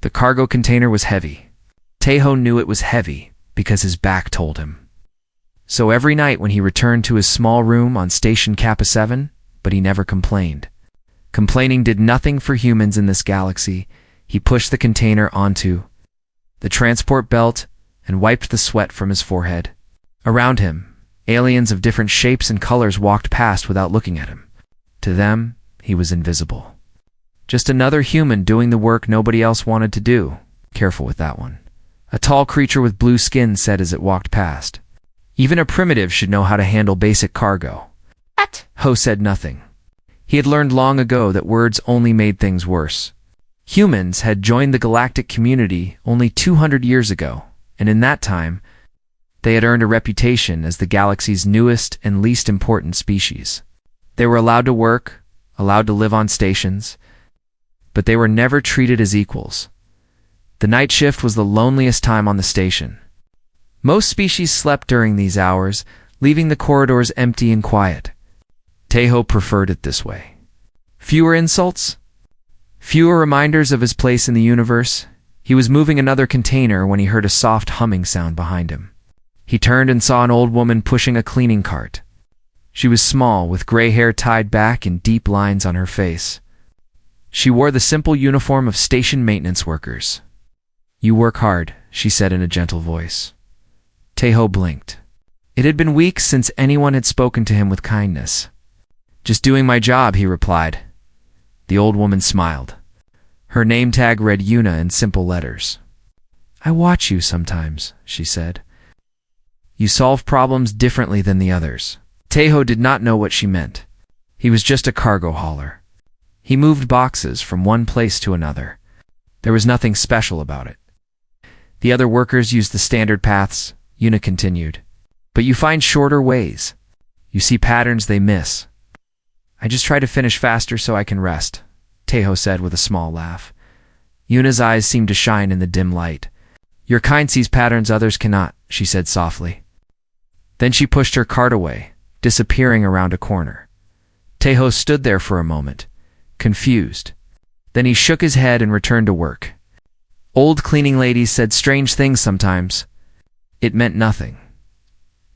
The cargo container was heavy. Tejo knew it was heavy because his back told him. So every night when he returned to his small room on Station Kappa 7, but he never complained. Complaining did nothing for humans in this galaxy. He pushed the container onto the transport belt and wiped the sweat from his forehead. Around him, aliens of different shapes and colors walked past without looking at him. To them, he was invisible. Just another human doing the work nobody else wanted to do. Careful with that one. A tall creature with blue skin said as it walked past. Even a primitive should know how to handle basic cargo. What? Ho said nothing. He had learned long ago that words only made things worse. Humans had joined the galactic community only 200 years ago, and in that time, they had earned a reputation as the galaxy's newest and least important species. They were allowed to work, allowed to live on stations, but they were never treated as equals. The night shift was the loneliest time on the station. Most species slept during these hours, leaving the corridors empty and quiet. Tejo preferred it this way. Fewer insults, fewer reminders of his place in the universe. He was moving another container when he heard a soft humming sound behind him. He turned and saw an old woman pushing a cleaning cart. She was small, with gray hair tied back and deep lines on her face. She wore the simple uniform of station maintenance workers. "You work hard," she said in a gentle voice. Tejo blinked. It had been weeks since anyone had spoken to him with kindness. "Just doing my job," he replied. The old woman smiled. Her name tag read Yuna in simple letters. "I watch you sometimes," she said. "You solve problems differently than the others." Tejo did not know what she meant. He was just a cargo hauler. He moved boxes from one place to another. There was nothing special about it. "The other workers used the standard paths," Yuna continued. "But you find shorter ways. You see patterns they miss." "I just try to finish faster so I can rest," Tejo said with a small laugh. Yuna's eyes seemed to shine in the dim light. "Your kind sees patterns others cannot," she said softly. Then she pushed her cart away, disappearing around a corner. Tejo stood there for a moment, confused. Then he shook his head and returned to work. Old cleaning ladies said strange things sometimes. It meant nothing.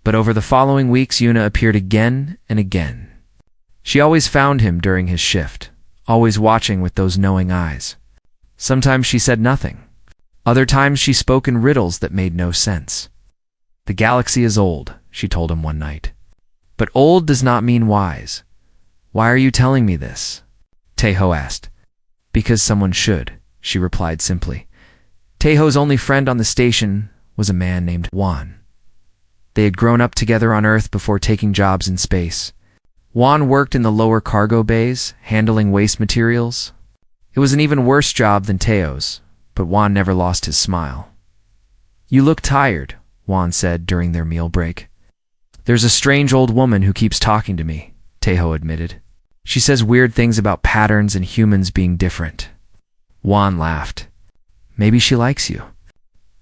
But over the following weeks, Yuna appeared again and again. She always found him during his shift, always watching with those knowing eyes. Sometimes she said nothing. Other times she spoke in riddles that made no sense. "The galaxy is old," she told him one night. "But old does not mean wise. Why are you telling me this?" Tejo asked. "Because someone should," she replied simply. Tejo's only friend on the station was a man named Juan. They had grown up together on Earth before taking jobs in space. Juan worked in the lower cargo bays, handling waste materials. It was an even worse job than Tejo's, but Juan never lost his smile. "You look tired," Juan said during their meal break. "There's a strange old woman who keeps talking to me," Tejo admitted. "She says weird things about patterns and humans being different." Juan laughed. "Maybe she likes you.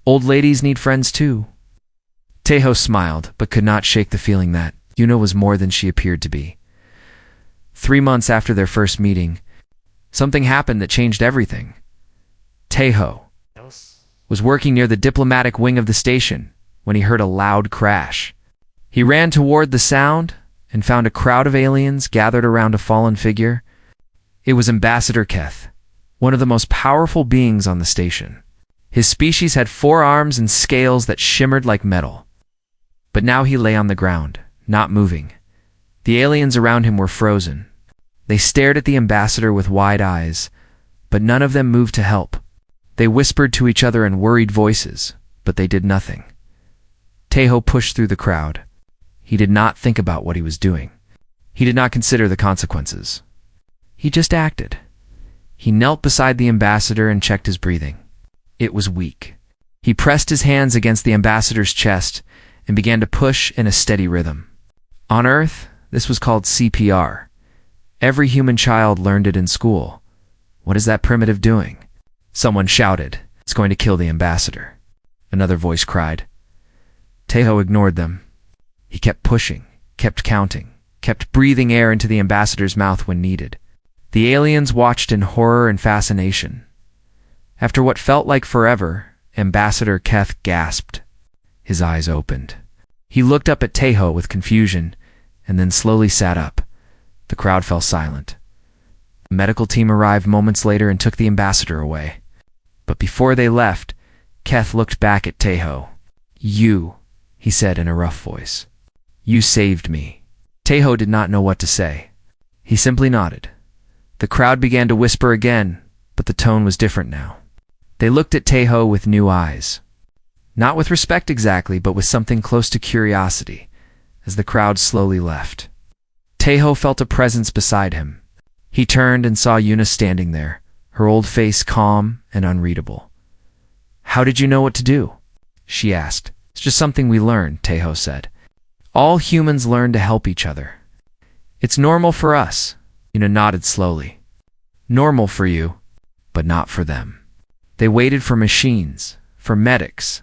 Old ladies need friends too." Tejo smiled, but could not shake the feeling that Yuna was more than she appeared to be. 3 months after their first meeting, something happened that changed everything. Tejo was working near the diplomatic wing of the station when he heard a loud crash. He ran toward the sound and found a crowd of aliens gathered around a fallen figure. It was Ambassador Keth, one of the most powerful beings on the station. His species had 4 arms and scales that shimmered like metal. But now he lay on the ground, not moving. The aliens around him were frozen. They stared at the ambassador with wide eyes, but none of them moved to help. They whispered to each other in worried voices, but they did nothing. Tejo pushed through the crowd. He did not think about what he was doing. He did not consider the consequences. He just acted. He knelt beside the ambassador and checked his breathing. It was weak. He pressed his hands against the ambassador's chest and began to push in a steady rhythm. On Earth, this was called CPR. Every human child learned it in school. What is that primitive doing? Someone shouted, "It's going to kill the ambassador." Another voice cried. Tejo ignored them. He kept pushing, kept counting, kept breathing air into the ambassador's mouth when needed. The aliens watched in horror and fascination. After what felt like forever, Ambassador Keth gasped. His eyes opened. He looked up at Tejo with confusion, and then slowly sat up. The crowd fell silent. The medical team arrived moments later and took the ambassador away. But before they left, Keth looked back at Tejo. "You," he said in a rough voice. "You saved me." Tejo did not know what to say. He simply nodded. The crowd began to whisper again, but the tone was different now. They looked at Tejo with new eyes. Not with respect exactly, but with something close to curiosity, as the crowd slowly left. Tejo felt a presence beside him. He turned and saw Yuna standing there, her old face calm and unreadable. "How did you know what to do?" she asked. "It's just something we learned," Tejo said. "All humans learn to help each other. It's normal for us." Yuna nodded slowly. "Normal for you, but not for them. They waited for machines, for medics,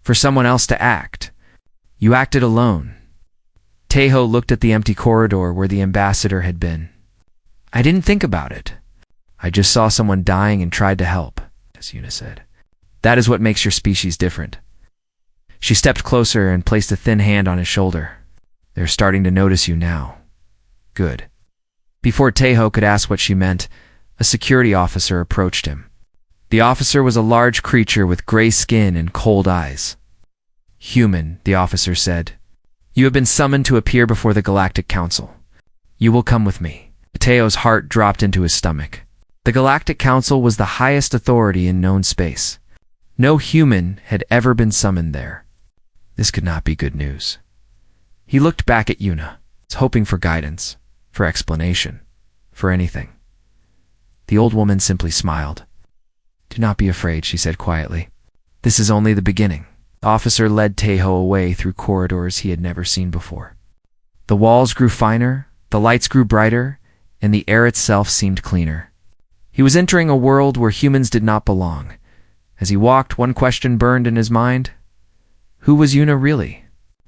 for someone else to act. You acted alone." Tejo looked at the empty corridor where the ambassador had been. "I didn't think about it. I just saw someone dying and tried to help," as Yuna said. "That is what makes your species different." She stepped closer and placed a thin hand on his shoulder. "They're starting to notice you now. Good." Before Tejo could ask what she meant, a security officer approached him. The officer was a large creature with gray skin and cold eyes. "Human," the officer said. "You have been summoned to appear before the Galactic Council. You will come with me." Tejo's heart dropped into his stomach. The Galactic Council was the highest authority in known space. No human had ever been summoned there. This could not be good news. He looked back at Yuna, hoping for guidance, for explanation, for anything. The old woman simply smiled. "Do not be afraid," she said quietly. "This is only the beginning." The officer led Tejo away through corridors he had never seen before. The walls grew finer, the lights grew brighter, and the air itself seemed cleaner. He was entering a world where humans did not belong. As he walked, one question burned in his mind. Who was Yuna really?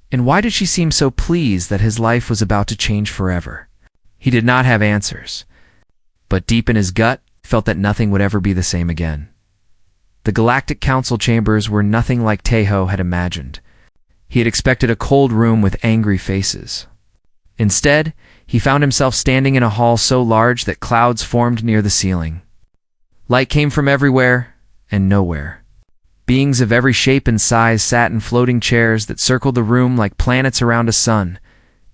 And why did she seem so pleased that his life was about to change forever? He did not have answers, but deep in his gut, felt that nothing would ever be the same again. The Galactic Council chambers were nothing like Tejo had imagined. He had expected a cold room with angry faces. Instead, he found himself standing in a hall so large that clouds formed near the ceiling. Light came from everywhere and nowhere. Beings of every shape and size sat in floating chairs that circled the room like planets around a sun.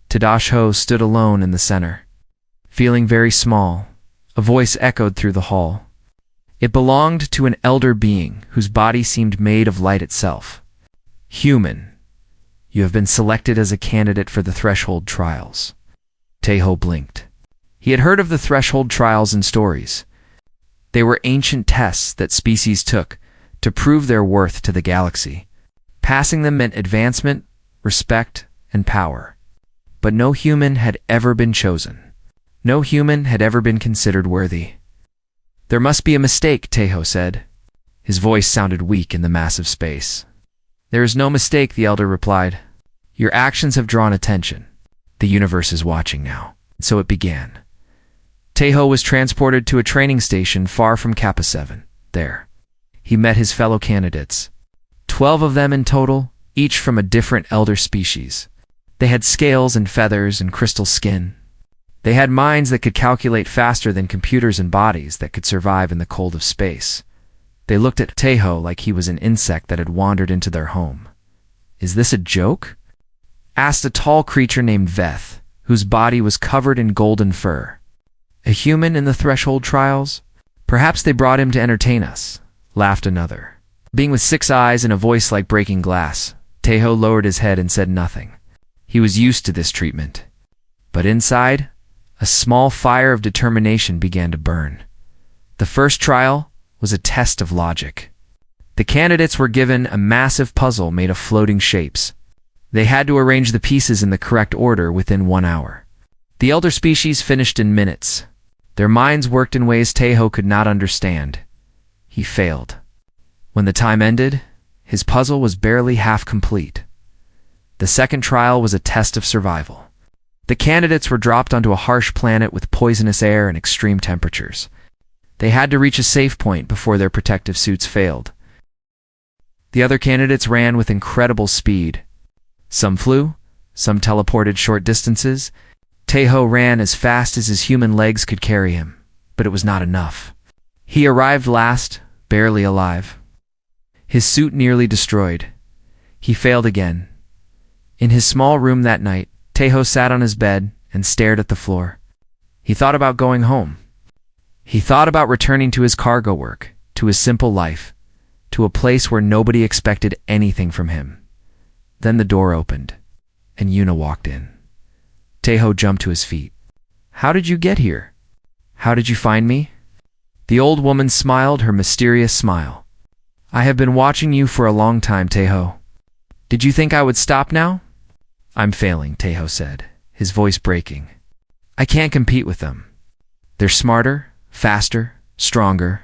Tadash Ho stood alone in the center. Feeling very small, a voice echoed through the hall. It belonged to an elder being whose body seemed made of light itself. "Human, you have been selected as a candidate for the Threshold Trials." Tejo blinked. He had heard of the Threshold Trials in stories. They were ancient tests that species took to prove their worth to the galaxy. Passing them meant advancement, respect, and power. But no human had ever been chosen. No human had ever been considered worthy. "There must be a mistake," Tejo said. His voice sounded weak in the massive space. "There is no mistake," the elder replied. "Your actions have drawn attention. The universe is watching now." So it began. Tejo was transported to a training station far from Kappa 7. There, he met his fellow candidates. 12 of them in total, each from a different elder species. They had scales and feathers and crystal skin. They had minds that could calculate faster than computers and bodies that could survive in the cold of space. They looked at Tejo like he was an insect that had wandered into their home. "Is this a joke?" asked a tall creature named Veth, whose body was covered in golden fur. "A human in the Threshold Trials? Perhaps they brought him to entertain us," laughed another. Being with 6 eyes and a voice like breaking glass, Tejo lowered his head and said nothing. He was used to this treatment. But inside, a small fire of determination began to burn. The first trial was a test of logic. The candidates were given a massive puzzle made of floating shapes. They had to arrange the pieces in the correct order within 1 hour. The elder species finished in minutes. Their minds worked in ways Tejo could not understand. He failed. When the time ended, his puzzle was barely half complete. The second trial was a test of survival. The candidates were dropped onto a harsh planet with poisonous air and extreme temperatures. They had to reach a safe point before their protective suits failed. The other candidates ran with incredible speed. Some flew, some teleported short distances. Taeho ran as fast as his human legs could carry him, but it was not enough. He arrived last, barely alive. His suit nearly destroyed. He failed again. In his small room that night, Taeho sat on his bed and stared at the floor. He thought about going home. He thought about returning to his cargo work, to his simple life, to a place where nobody expected anything from him. Then the door opened, and Yuna walked in. Taeho jumped to his feet. "How did you get here? How did you find me?" The old woman smiled her mysterious smile. "I have been watching you for a long time, Taeho. Did you think I would stop now?" "I'm failing," Taeho said, his voice breaking. "I can't compete with them. They're smarter, faster, stronger.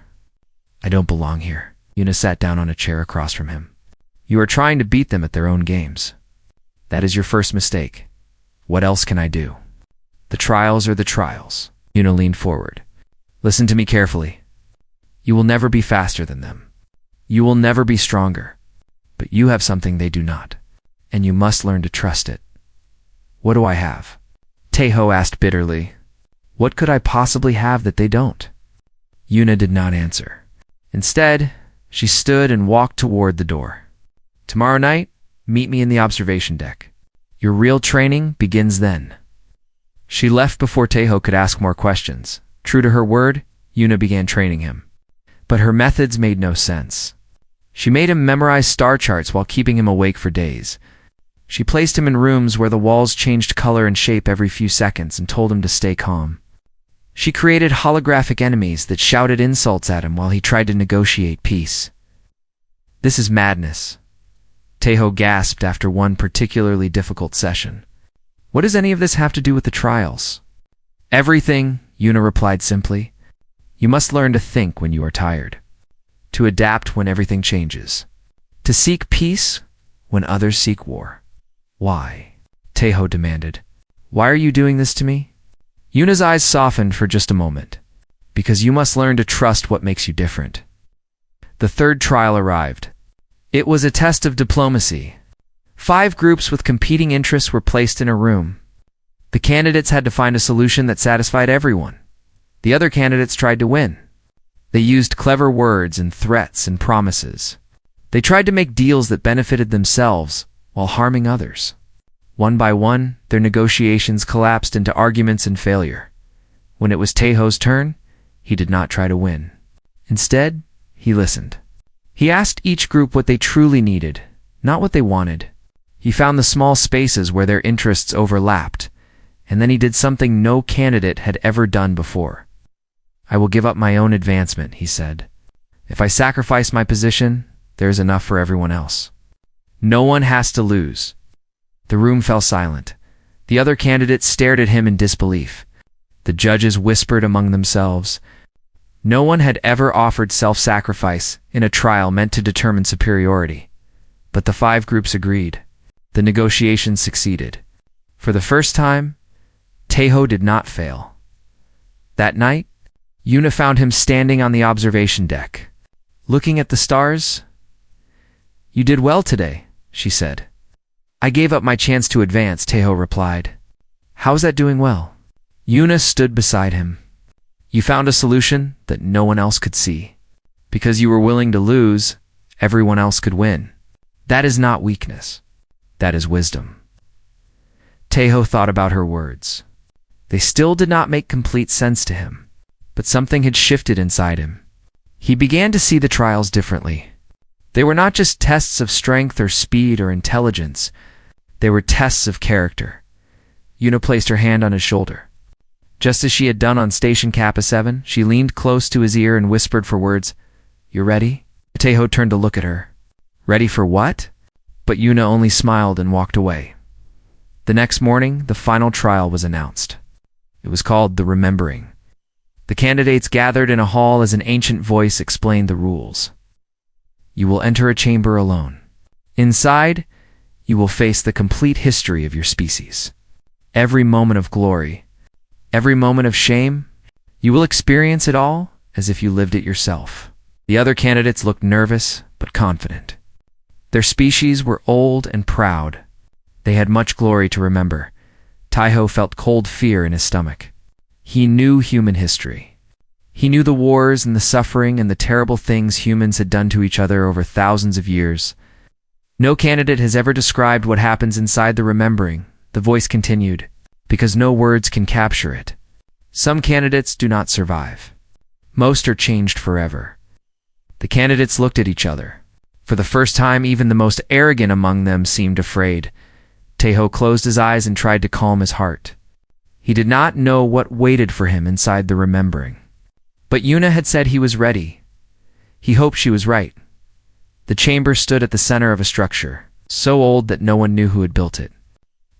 I don't belong here." Yuna sat down on a chair across from him. "You are trying to beat them at their own games. That is your first mistake. What else can I do? The trials are the trials." Yuna leaned forward. "Listen to me carefully. You will never be faster than them. You will never be stronger. But you have something they do not, and you must learn to trust it." "What do I have?" Taeho asked bitterly. "What could I possibly have that they don't?" Yuna did not answer. Instead, she stood and walked toward the door. "Tomorrow night, meet me in the observation deck. Your real training begins then." She left before Taeho could ask more questions. True to her word, Yuna began training him. But her methods made no sense. She made him memorize star charts while keeping him awake for days. She placed him in rooms where the walls changed color and shape every few seconds and told him to stay calm. She created holographic enemies that shouted insults at him while he tried to negotiate peace. "This is madness," Taeho gasped after one particularly difficult session. "What does any of this have to do with the trials?" "Everything," Yuna replied simply. "You must learn to think when you are tired, to adapt when everything changes, to seek peace when others seek war." "Why?" Taeho demanded. "Why are you doing this to me?" Yuna's eyes softened for just a moment. "Because you must learn to trust what makes you different." The third trial arrived. It was a test of diplomacy. 5 groups with competing interests were placed in a room. The candidates had to find a solution that satisfied everyone. The other candidates tried to win. They used clever words and threats and promises. They tried to make deals that benefited themselves while harming others. One by one, their negotiations collapsed into arguments and failure. When it was Taeho's turn, he did not try to win. Instead, he listened. He asked each group what they truly needed, not what they wanted. He found the small spaces where their interests overlapped, and then he did something no candidate had ever done before. "I will give up my own advancement," he said. "If I sacrifice my position, there is enough for everyone else. No one has to lose." The room fell silent. The other candidates stared at him in disbelief. The judges whispered among themselves. No one had ever offered self-sacrifice in a trial meant to determine superiority. But the 5 groups agreed. The negotiations succeeded. For the first time, Taeho did not fail. That night, Yuna found him standing on the observation deck, looking at the stars. "You did well today," she said. "I gave up my chance to advance," Taeho replied. "How's that doing well?" Yuna stood beside him. "You found a solution that no one else could see. Because you were willing to lose, everyone else could win. That is not weakness. That is wisdom." Taeho thought about her words. They still did not make complete sense to him, but something had shifted inside him. He began to see the trials differently. They were not just tests of strength or speed or intelligence. They were tests of character. Yuna placed her hand on his shoulder. Just as she had done on Station Kappa 7, she leaned close to his ear and whispered for words. "You ready?" Taeho turned to look at her. "Ready for what?" But Yuna only smiled and walked away. The next morning, the final trial was announced. It was called the Remembering. The candidates gathered in a hall as an ancient voice explained the rules. You will enter a chamber alone. Inside, you will face the complete history of your species. Every moment of glory, every moment of shame, you will experience it all as if you lived it yourself. The other candidates looked nervous but confident. Their species were old and proud. They had much glory to remember. Taiho felt cold fear in his stomach. He knew human history. He knew the wars and the suffering and the terrible things humans had done to each other over thousands of years. No candidate has ever described what happens inside the remembering, the voice continued, because no words can capture it. Some candidates do not survive. Most are changed forever. The candidates looked at each other. For the first time, even the most arrogant among them seemed afraid. Taiho closed his eyes and tried to calm his heart. He did not know what waited for him inside the remembering. But Yuna had said he was ready. He hoped she was right. The chamber stood at the center of a structure, so old that no one knew who had built it.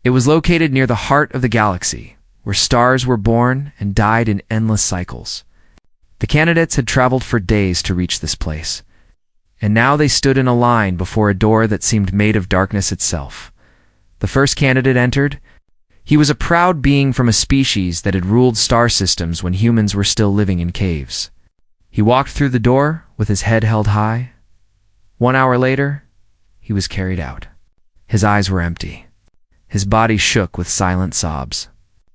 It was located near the heart of the galaxy, where stars were born and died in endless cycles. The candidates had traveled for days to reach this place, and now they stood in a line before a door that seemed made of darkness itself. The first candidate entered. He was a proud being from a species that had ruled star systems when humans were still living in caves. He walked through the door with his head held high. 1 hour later, he was carried out. His eyes were empty. His body shook with silent sobs.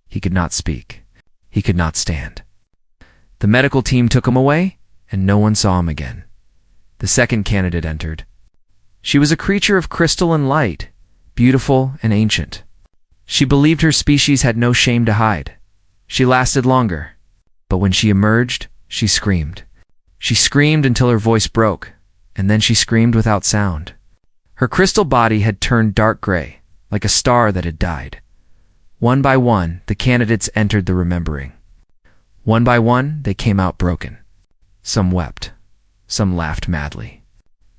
He could not speak. He could not stand. The medical team took him away, and no one saw him again. The second candidate entered. She was a creature of crystal and light, beautiful and ancient. She believed her species had no shame to hide. She lasted longer, but when she emerged, she screamed. She screamed until her voice broke, and then she screamed without sound. Her crystal body had turned dark gray, like a star that had died. One by one, the candidates entered the remembering. One by one, they came out broken. Some wept. Some laughed madly.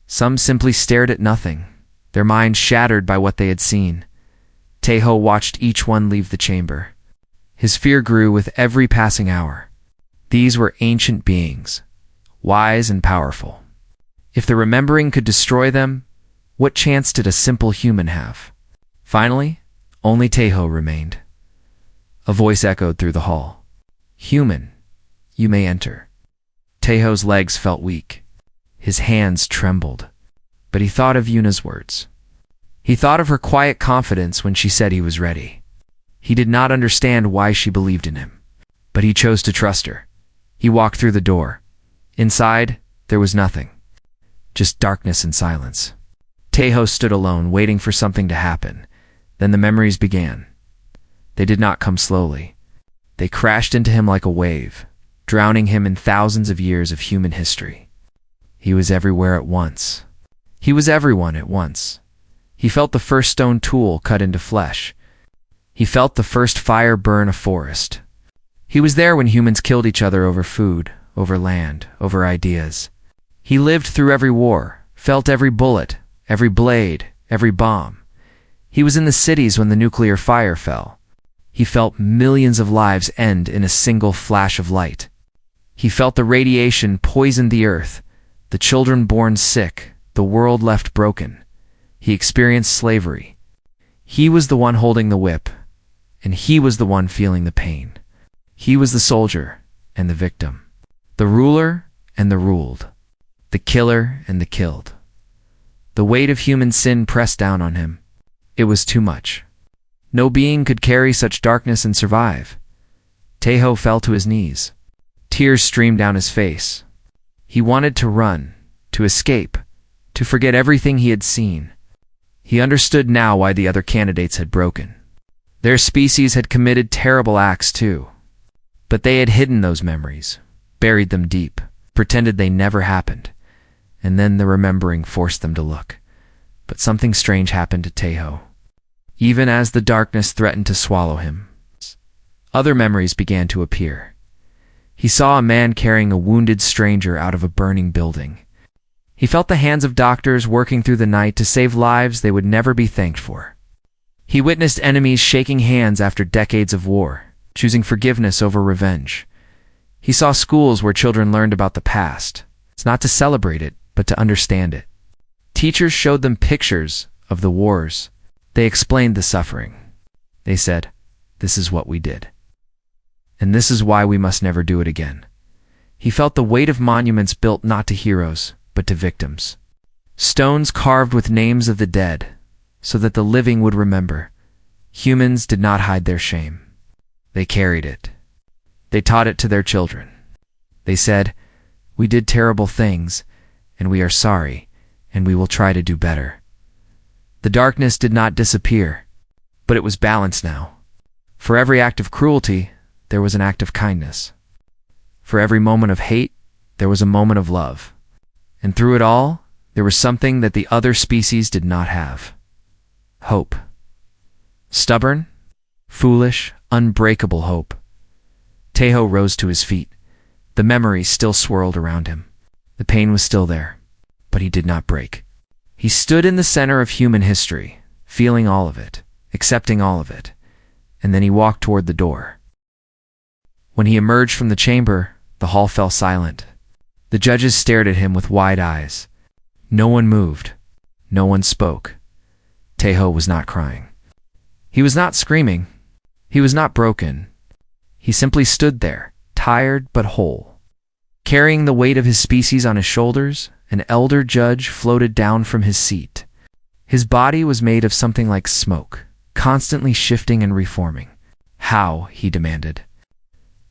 Some simply stared at nothing, their minds shattered by what they had seen. Taiho watched each one leave the chamber. His fear grew with every passing hour. These were ancient beings, wise and powerful. If the remembering could destroy them, what chance did a simple human have? Finally, only Taiho remained. A voice echoed through the hall. "Human, you may enter." Taiho's legs felt weak. His hands trembled. But he thought of Yuna's words. He thought of her quiet confidence when she said he was ready. He did not understand why she believed in him, but he chose to trust her. He walked through the door. Inside, there was nothing. Just darkness and silence. Taiho stood alone, waiting for something to happen. Then the memories began. They did not come slowly. They crashed into him like a wave, drowning him in thousands of years of human history. He was everywhere at once. He was everyone at once. He felt the first stone tool cut into flesh. He felt the first fire burn a forest. He was there when humans killed each other over food, over land, over ideas. He lived through every war, felt every bullet, every blade, every bomb. He was in the cities when the nuclear fire fell. He felt millions of lives end in a single flash of light. He felt the radiation poison the earth, the children born sick, the world left broken. He experienced slavery. He was the one holding the whip, and he was the one feeling the pain. He was the soldier and the victim, the ruler and the ruled, the killer and the killed. The weight of human sin pressed down on him. It was too much. No being could carry such darkness and survive. Taiho fell to his knees. Tears streamed down his face. He wanted to run, to escape, to forget everything he had seen. He understood now why the other candidates had broken. Their species had committed terrible acts too. But they had hidden those memories, buried them deep, pretended they never happened. And then the remembering forced them to look. But something strange happened to Taiho. Even as the darkness threatened to swallow him, other memories began to appear. He saw a man carrying a wounded stranger out of a burning building. He felt the hands of doctors working through the night to save lives they would never be thanked for. He witnessed enemies shaking hands after decades of war, choosing forgiveness over revenge. He saw schools where children learned about the past. It's not to celebrate it, but to understand it. Teachers showed them pictures of the wars. They explained the suffering. They said, "This is what we did. And this is why we must never do it again." He felt the weight of monuments built not to heroes, but to victims. Stones carved with names of the dead, so that the living would remember. Humans did not hide their shame. They carried it. They taught it to their children. They said, "We did terrible things, and we are sorry, and we will try to do better." The darkness did not disappear, but it was balanced now. For every act of cruelty, there was an act of kindness. For every moment of hate, there was a moment of love. And through it all, there was something that the other species did not have. Hope. Stubborn, foolish, unbreakable hope. Tejo rose to his feet. The memories still swirled around him. The pain was still there, but he did not break. He stood in the center of human history, feeling all of it, accepting all of it, and then he walked toward the door. When he emerged from the chamber, the hall fell silent. The judges stared at him with wide eyes. No one moved. No one spoke. Tejo was not crying. He was not screaming. He was not broken. He simply stood there, tired but whole. Carrying the weight of his species on his shoulders, an elder judge floated down from his seat. His body was made of something like smoke, constantly shifting and reforming. How, he demanded.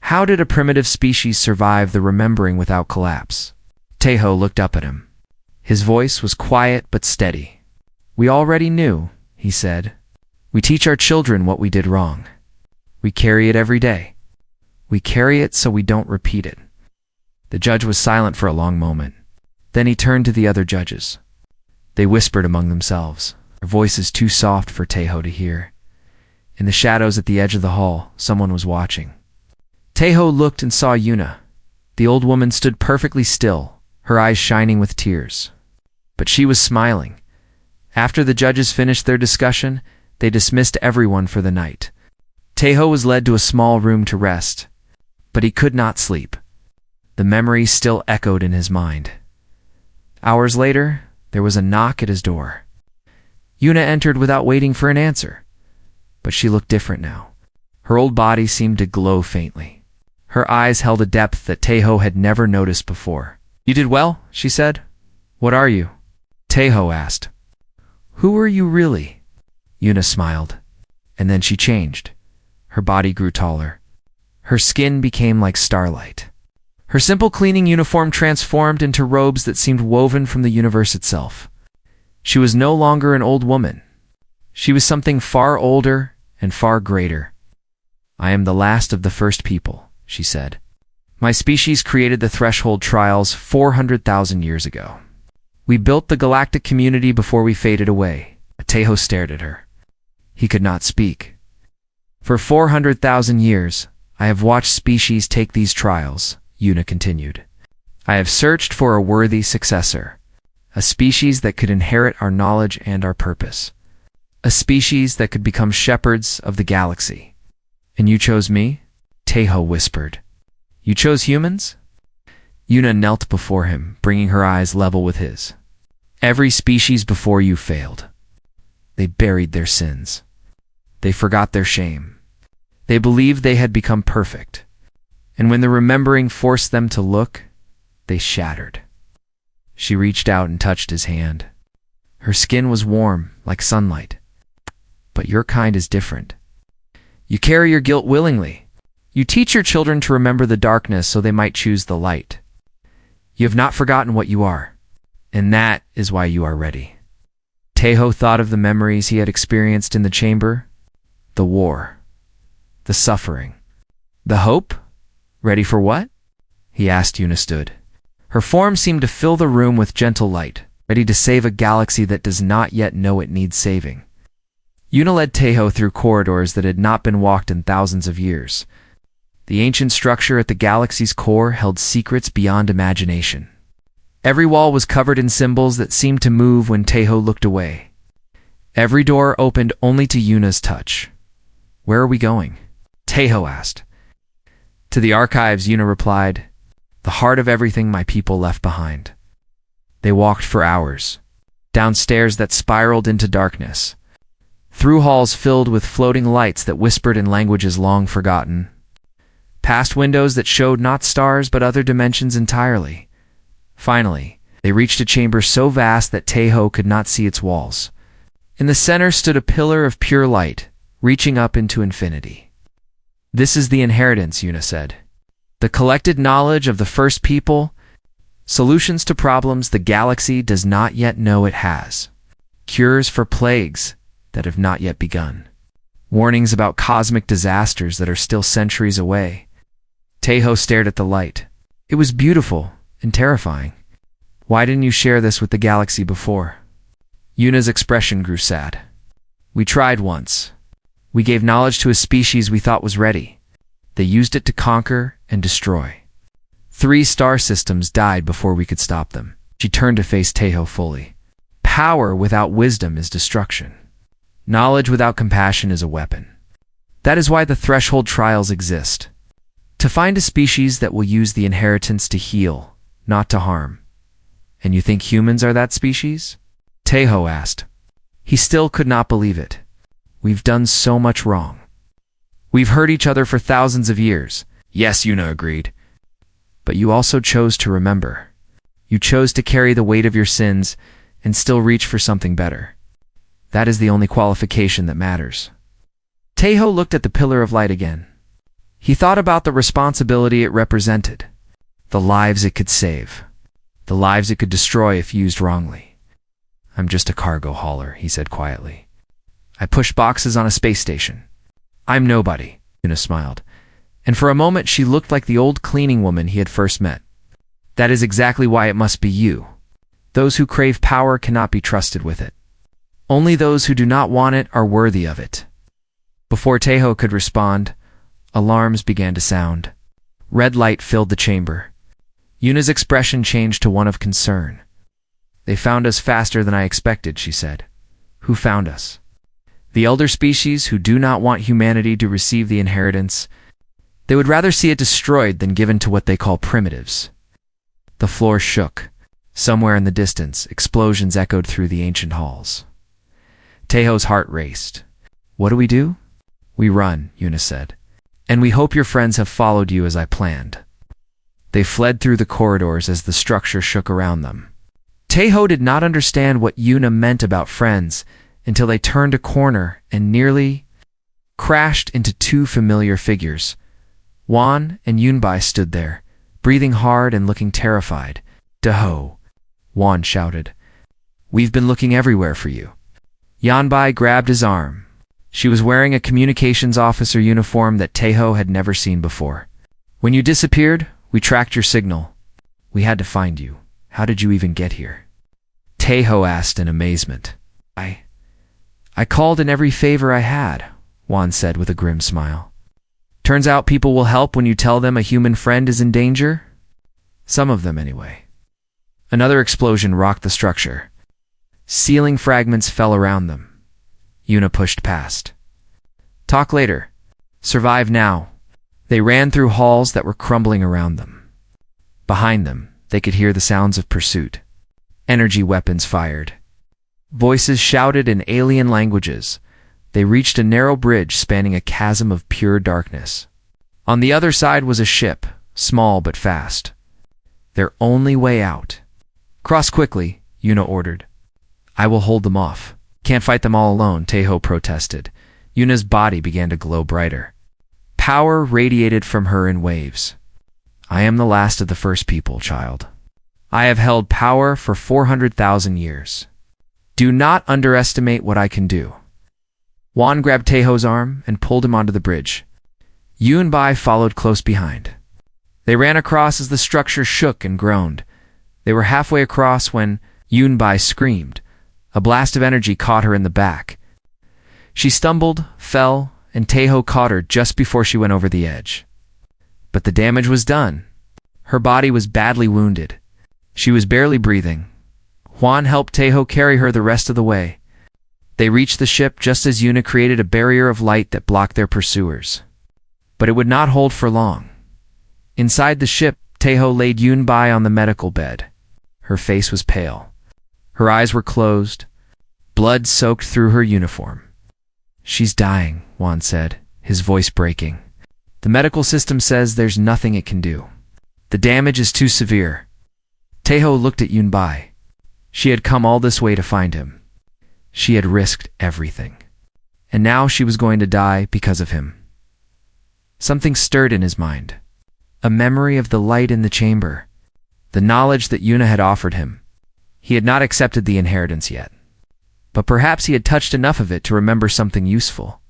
How did a primitive species survive the remembering without collapse? Tejo looked up at him. His voice was quiet but steady. "We already knew," he said. "We teach our children what we did wrong. We carry it every day. We carry it so we don't repeat it." The judge was silent for a long moment. Then he turned to the other judges. They whispered among themselves, their voices too soft for Tejo to hear. In the shadows at the edge of the hall, someone was watching. Tejo looked and saw Yuna. The old woman stood perfectly still, her eyes shining with tears. But she was smiling. After the judges finished their discussion, they dismissed everyone for the night. Tejo was led to a small room to rest, but he could not sleep. The memories still echoed in his mind. Hours later, there was a knock at his door. Yuna entered without waiting for an answer, but she looked different now. Her old body seemed to glow faintly. Her eyes held a depth that Tejo had never noticed before. "You did well," she said. "What are you?" Tejo asked. "Who are you really?" Yuna smiled, and then she changed. Her body grew taller. Her skin became like starlight. Her simple cleaning uniform transformed into robes that seemed woven from the universe itself. She was no longer an old woman. She was something far older and far greater. "I am the last of the first people," she said. "My species created the threshold trials 400,000 years ago. We built the galactic community before we faded away." Tejo stared at her. He could not speak. "For 400,000 years, I have watched species take these trials," Yuna continued. "I have searched for a worthy successor, a species that could inherit our knowledge and our purpose, a species that could become shepherds of the galaxy. And you chose me?" Tejo whispered. "You chose humans?" Yuna knelt before him, bringing her eyes level with his. "Every species before you failed. They buried their sins. They forgot their shame. They believed they had become perfect. And when the remembering forced them to look, they shattered." She reached out and touched his hand. Her skin was warm, like sunlight. "But your kind is different. You carry your guilt willingly. You teach your children to remember the darkness so they might choose the light. You have not forgotten what you are, and that is why you are ready." Tejo thought of the memories he had experienced in the chamber, the war, the suffering, the hope. "Ready for what?" he asked. Yuna stood. Her form seemed to fill the room with gentle light, ready to save a galaxy that does not yet know it needs saving. Yuna led Tejo through corridors that had not been walked in thousands of years. The ancient structure at the galaxy's core held secrets beyond imagination. Every wall was covered in symbols that seemed to move when Tejo looked away. Every door opened only to Yuna's touch. "Where are we going?" Tejo asked. "To the archives," Yuna replied. "The heart of everything my people left behind." They walked for hours, down stairs that spiraled into darkness, through halls filled with floating lights that whispered in languages long forgotten. past windows that showed not stars but other dimensions entirely. Finally, they reached a chamber so vast that Taeho could not see its walls. In the center stood a pillar of pure light, reaching up into infinity. "This is the inheritance," Yuna said. "The collected knowledge of the first people, solutions to problems the galaxy does not yet know it has, cures for plagues that have not yet begun, warnings about cosmic disasters that are still centuries away." Taeho stared at the light. It was beautiful and terrifying. "Why didn't you share this with the galaxy before?" Yuna's expression grew sad. "We tried once. We gave knowledge to a species we thought was ready. They used it to conquer and destroy. 3 star systems died before we could stop them." She turned to face Taeho fully. "Power without wisdom is destruction. Knowledge without compassion is a weapon. That is why the threshold trials exist. To find a species that will use the inheritance to heal, not to harm. And you think humans are that species?" Taeho asked. He still could not believe it. "We've done so much wrong. We've hurt each other for thousands of years." "Yes," Yuna agreed. "But you also chose to remember. You chose to carry the weight of your sins and still reach for something better. That is the only qualification that matters." Taeho looked at the pillar of light again. He thought about the responsibility it represented, the lives it could save, the lives it could destroy if used wrongly. "I'm just a cargo hauler," he said quietly. "I push boxes on a space station. I'm nobody." Yuna smiled, and for a moment she looked like the old cleaning woman he had first met. "That is exactly why it must be you. Those who crave power cannot be trusted with it. Only those who do not want it are worthy of it." Before Taeho could respond, alarms began to sound. Red light filled the chamber. Yuna's expression changed to one of concern. "They found us faster than I expected," she said. "Who found us?" "The elder species who do not want humanity to receive the inheritance. They would rather see it destroyed than given to what they call primitives." The floor shook. Somewhere in the distance, explosions echoed through the ancient halls. Taeho's heart raced. "What do we do?" "We run," Yuna said. "And we hope your friends have followed you as I planned." They fled through the corridors as the structure shook around them. Taeho did not understand what Yuna meant about friends until they turned a corner and nearly crashed into 2 familiar figures. Wan and Yunbai stood there, breathing hard and looking terrified. "Taeho," Wan shouted. "We've been looking everywhere for you." Yanbai grabbed his arm. She was wearing a communications officer uniform that Taeho had never seen before. "When you disappeared, we tracked your signal. We had to find you. How did you even get here?" Taeho asked in amazement. I called in every favor I had," Wan said with a grim smile. "Turns out people will help when you tell them a human friend is in danger? Some of them, anyway." Another explosion rocked the structure. Ceiling fragments fell around them. Yuna pushed past. "Talk later. Survive now." They ran through halls that were crumbling around them. Behind them, they could hear the sounds of pursuit. Energy weapons fired. Voices shouted in alien languages. They reached a narrow bridge spanning a chasm of pure darkness. On the other side was a ship, small but fast. Their only way out. "Cross quickly," Yuna ordered. "I will hold them off." "Can't fight them all alone," Taeho protested. Yuna's body began to glow brighter. Power radiated from her in waves. "I am the last of the first people, child. I have held power for 400,000 years. Do not underestimate what I can do." Wan grabbed Taeho's arm and pulled him onto the bridge. Yunbai followed close behind. They ran across as the structure shook and groaned. They were halfway across when Yunbai screamed. A blast of energy caught her in the back. She stumbled, fell, and Taeho caught her just before she went over the edge. But the damage was done. Her body was badly wounded. She was barely breathing. Juan helped Taeho carry her the rest of the way. They reached the ship just as Yuna created a barrier of light that blocked their pursuers. But it would not hold for long. Inside the ship, Taeho laid Yunbai on the medical bed. Her face was pale. Her eyes were closed. Blood soaked through her uniform. "She's dying," Juan said, his voice breaking. The medical system says there's nothing it can do. The damage is too severe. Taeho looked at Yunbai. She had come all this way to find him. She had risked everything. And now she was going to die because of him. Something stirred in his mind. A memory of the light in the chamber. The knowledge that Yuna had offered him. He had not accepted the inheritance yet. But perhaps he had touched enough of it to remember something useful.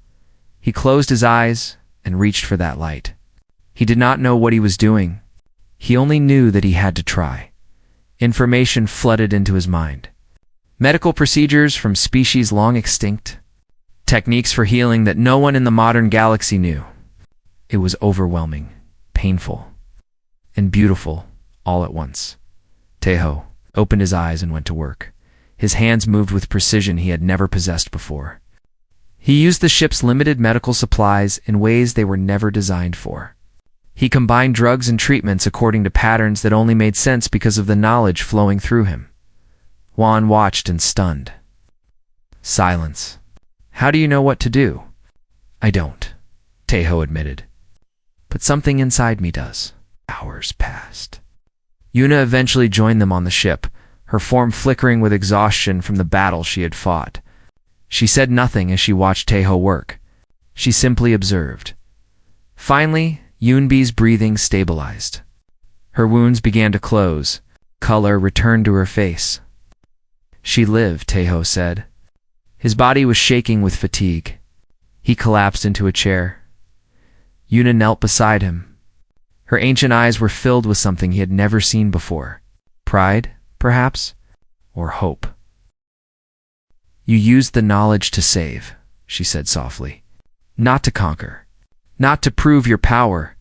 He closed his eyes and reached for that light. He did not know what he was doing. He only knew that he had to try. Information flooded into his mind. Medical procedures from species long extinct. Techniques for healing that no one in the modern galaxy knew. It was overwhelming, painful, and beautiful all at once. Taeho opened his eyes and went to work. His hands moved with precision he had never possessed before. He used the ship's limited medical supplies in ways they were never designed for. He combined drugs and treatments according to patterns that only made sense because of the knowledge flowing through him. Juan watched in stunned silence. How do you know what to do? I don't, Taeho admitted. But something inside me does. Hours passed. Yuna eventually joined them on the ship, her form flickering with exhaustion from the battle she had fought. She said nothing as she watched Taeho work. She simply observed. Finally, Yunbi's breathing stabilized. Her wounds began to close. Color returned to her face. She lived, Taeho said. His body was shaking with fatigue. He collapsed into a chair. Yuna knelt beside him. Her ancient eyes were filled with something he had never seen before. Pride, perhaps, or hope. You used the knowledge to save, she said softly. Not to conquer. Not to prove your power,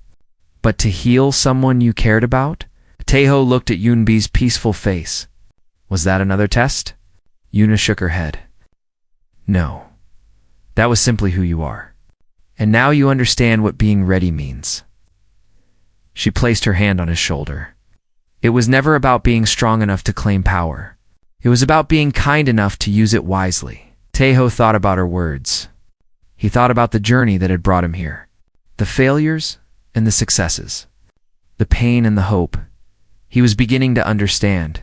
but to heal someone you cared about? Taeho looked at Yunbi's peaceful face. Was that another test? Yuna shook her head. No. That was simply who you are. And now you understand what being ready means. She placed her hand on his shoulder. It was never about being strong enough to claim power. It was about being kind enough to use it wisely. Taeho thought about her words. He thought about the journey that had brought him here. The failures and the successes. The pain and the hope. He was beginning to understand,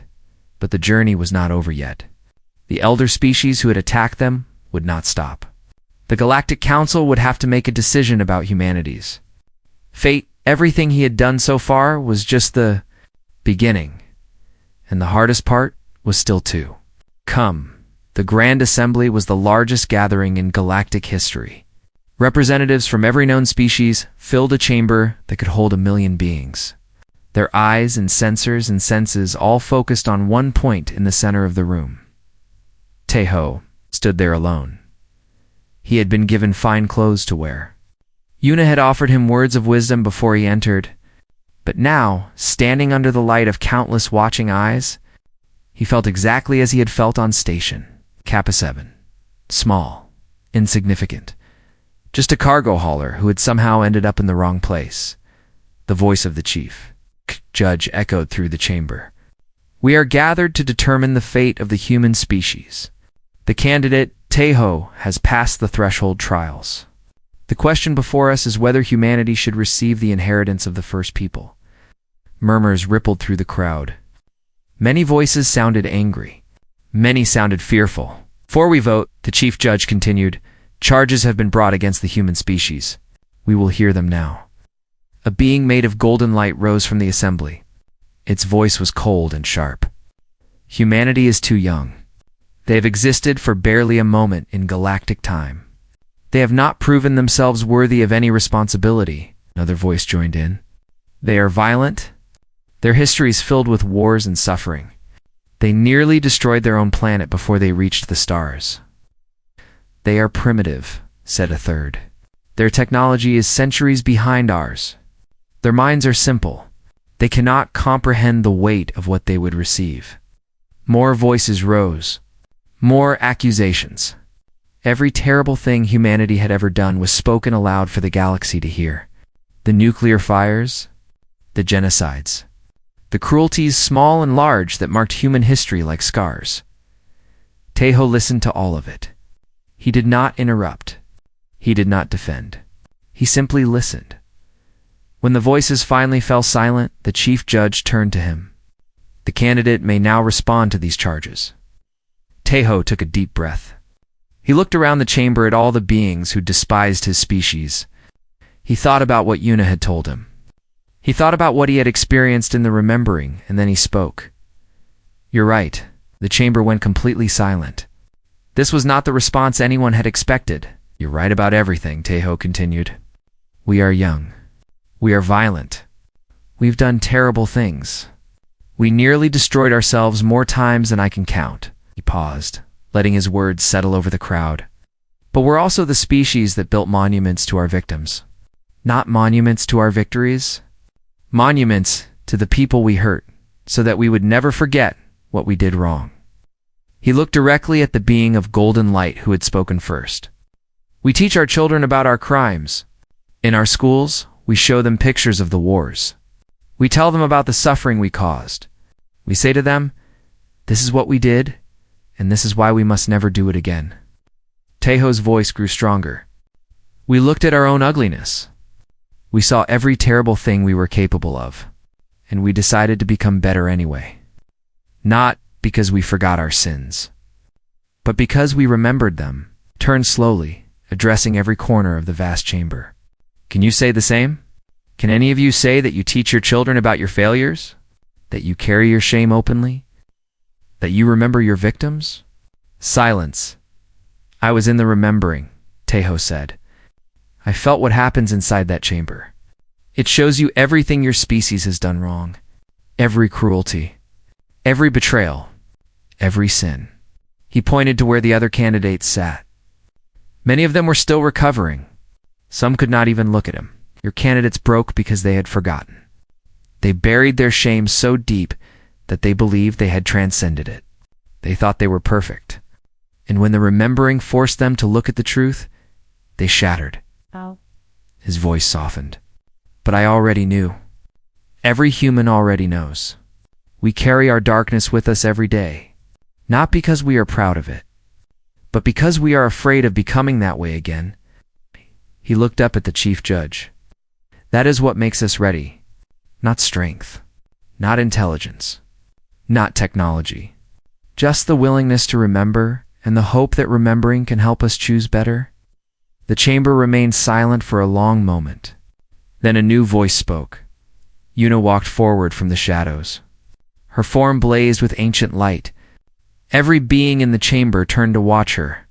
but the journey was not over yet. The elder species who had attacked them would not stop. The Galactic Council would have to make a decision about humanity's fate. Everything he had done so far was just the beginning, and the hardest part was still to come. The Grand Assembly was the largest gathering in galactic history. Representatives from every known species filled a chamber that could hold 1 million beings. Their eyes and sensors and senses all focused on one point in the center of the room. Taeho stood there alone. He had been given fine clothes to wear. Yuna had offered him words of wisdom before he entered, but now, standing under the light of countless watching eyes, he felt exactly as he had felt on station. Kappa 7. Small. Insignificant. Just a cargo hauler who had somehow ended up in the wrong place. The voice of the chief judge echoed through the chamber. We are gathered to determine the fate of the human species. The candidate, Taeho, has passed the threshold trials. The question before us is whether humanity should receive the inheritance of the first people. Murmurs rippled through the crowd. Many voices sounded angry. Many sounded fearful. Before we vote, the chief judge continued, charges have been brought against the human species. We will hear them now. A being made of golden light rose from the assembly. Its voice was cold and sharp. Humanity is too young. They have existed for barely a moment in galactic time. They have not proven themselves worthy of any responsibility, another voice joined in. They are violent. Their history is filled with wars and suffering. They nearly destroyed their own planet before they reached the stars. They are primitive, said a third. Their technology is centuries behind ours. Their minds are simple. They cannot comprehend the weight of what they would receive. More voices rose. More accusations. Every terrible thing humanity had ever done was spoken aloud for the galaxy to hear. The nuclear fires, the genocides, the cruelties small and large that marked human history like scars. Taeho listened to all of it. He did not interrupt. He did not defend. He simply listened. When the voices finally fell silent, the chief judge turned to him. The candidate may now respond to these charges. Taeho took a deep breath. He looked around the chamber at all the beings who despised his species. He thought about what Yuna had told him. He thought about what he had experienced in the remembering, and then he spoke. "You're right." The chamber went completely silent. This was not the response anyone had expected. "You're right about everything," Taeho continued. "We are young. We are violent. We've done terrible things. We nearly destroyed ourselves more times than I can count." He paused, letting his words settle over the crowd. "But we're also the species that built monuments to our victims. Not monuments to our victories. Monuments to the people we hurt, so that we would never forget what we did wrong." He looked directly at the being of golden light who had spoken first. "We teach our children about our crimes. In our schools, we show them pictures of the wars. We tell them about the suffering we caused. We say to them, this is what we did, and this is why we must never do it again." Taeho's voice grew stronger. "We looked at our own ugliness. We saw every terrible thing we were capable of, and we decided to become better anyway. Not because we forgot our sins, but because we remembered them." Turned slowly, addressing every corner of the vast chamber. "Can you say the same? Can any of you say that you teach your children about your failures? That you carry your shame openly? That you remember your victims?" Silence. "I was in the remembering," Taeho said. "I felt what happens inside that chamber. It shows you everything your species has done wrong. Every cruelty. Every betrayal. Every sin." He pointed to where the other candidates sat. Many of them were still recovering. Some could not even look at him. Your candidates broke because they had forgotten. They buried their shame so deep that they believed they had transcended it. They thought they were perfect. And when the remembering forced them to look at the truth, they shattered. Ow. His voice softened. "But I already knew. Every human already knows. We carry our darkness with us every day, not because we are proud of it, but because we are afraid of becoming that way again." He looked up at the chief judge. "That is what makes us ready. Not strength, not intelligence, not technology. Just the willingness to remember and the hope that remembering can help us choose better." The chamber remained silent for a long moment. Then a new voice spoke. Yuna walked forward from the shadows. Her form blazed with ancient light. Every being in the chamber turned to watch her.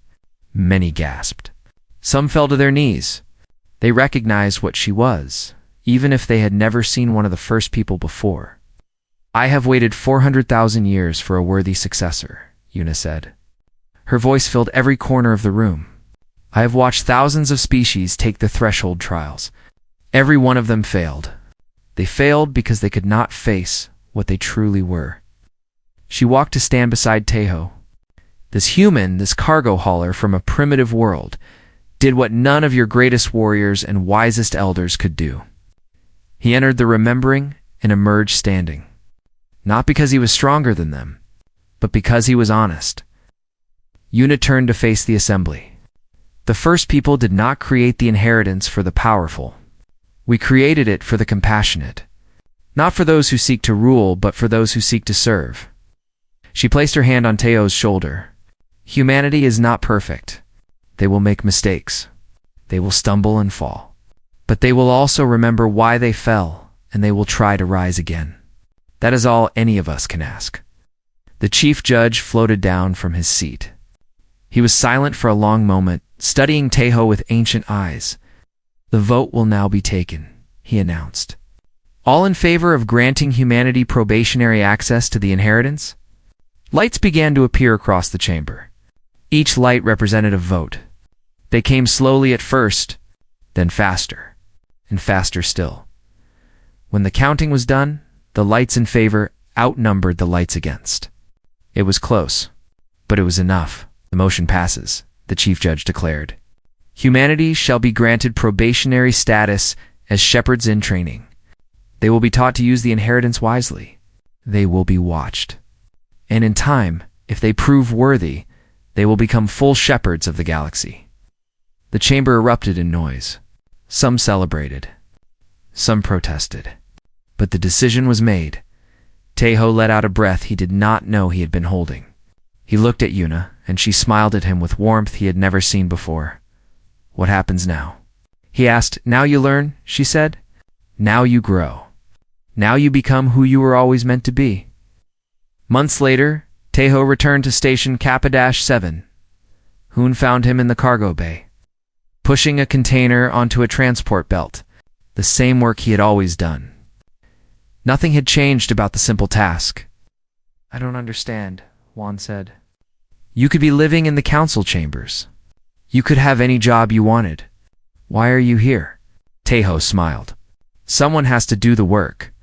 Many gasped. Some fell to their knees. They recognized what she was, even if they had never seen one of the first people before. "I have waited 400,000 years for a worthy successor," Yuna said. Her voice filled every corner of the room. "I have watched thousands of species take the threshold trials. Every one of them failed. They failed because they could not face what they truly were." She walked to stand beside Taeho. "This human, this cargo hauler from a primitive world, did what none of your greatest warriors and wisest elders could do. He entered the remembering and emerged standing. Not because he was stronger than them, but because he was honest." Yuna turned to face the assembly. "The first people did not create the inheritance for the powerful. We created it for the compassionate. Not for those who seek to rule, but for those who seek to serve." She placed her hand on Taeho's shoulder. "Humanity is not perfect. They will make mistakes. They will stumble and fall. But they will also remember why they fell, and they will try to rise again. That is all any of us can ask." The chief judge floated down from his seat. He was silent for a long moment, studying Taeho with ancient eyes. "The vote will now be taken," he announced. "All in favor of granting humanity probationary access to the inheritance?" Lights began to appear across the chamber. Each light represented a vote. They came slowly at first, then faster, and faster still. When the counting was done, the lights in favor outnumbered the lights against. It was close, but it was enough. "The motion passes," the chief judge declared. "Humanity shall be granted probationary status as shepherds in training. They will be taught to use the inheritance wisely. They will be watched. And in time, if they prove worthy, they will become full shepherds of the galaxy." The chamber erupted in noise. Some celebrated. Some protested. But the decision was made. Taeho let out a breath he did not know he had been holding. He looked at Yuna, and she smiled at him with warmth he had never seen before. "What happens now?" he asked. "Now you learn," she said. "Now you grow. Now you become who you were always meant to be." Months later, Taeho returned to Station Kappa-7. Hoon found him in the cargo bay, pushing a container onto a transport belt, the same work he had always done. Nothing had changed about the simple task. "I don't understand," Juan said. "You could be living in the council chambers. You could have any job you wanted. Why are you here?" Taeho smiled. "Someone has to do the work."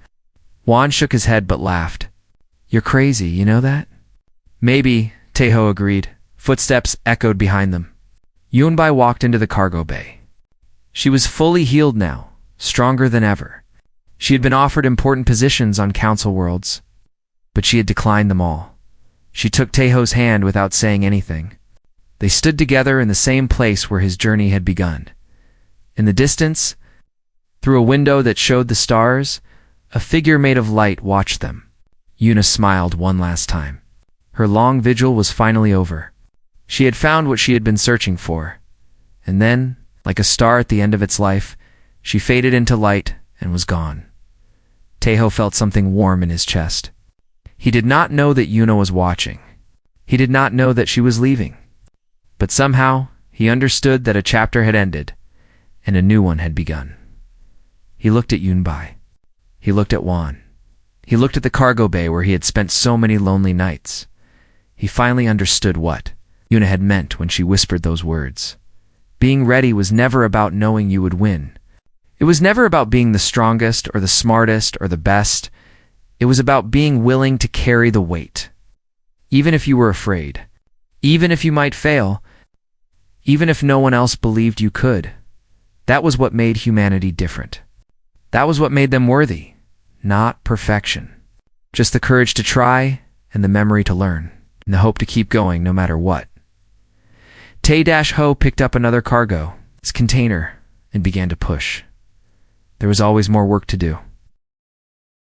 Juan shook his head but laughed. "You're crazy, you know that?" "Maybe," Taeho agreed. Footsteps echoed behind them. Yunbai walked into the cargo bay. She was fully healed now, stronger than ever. She had been offered important positions on council worlds, but she had declined them all. She took Taeho's hand without saying anything. They stood together in the same place where his journey had begun. In the distance, through a window that showed the stars, a figure made of light watched them. Yuna smiled one last time. Her long vigil was finally over. She had found what she had been searching for. And then, like a star at the end of its life, she faded into light and was gone. Taeho felt something warm in his chest. He did not know that Yuna was watching. He did not know that she was leaving. But somehow, he understood that a chapter had ended, and a new one had begun. He looked at Yunbai. He looked at Juan. He looked at the cargo bay where he had spent so many lonely nights. He finally understood what Yuna had meant when she whispered those words. Being ready was never about knowing you would win. It was never about being the strongest or the smartest or the best. It was about being willing to carry the weight. Even if you were afraid. Even if you might fail. Even if no one else believed you could. That was what made humanity different. That was what made them worthy. Not perfection. Just the courage to try and the memory to learn. And the hope to keep going no matter what. Tae-Ho picked up another cargo, his container, and began to push. There was always more work to do.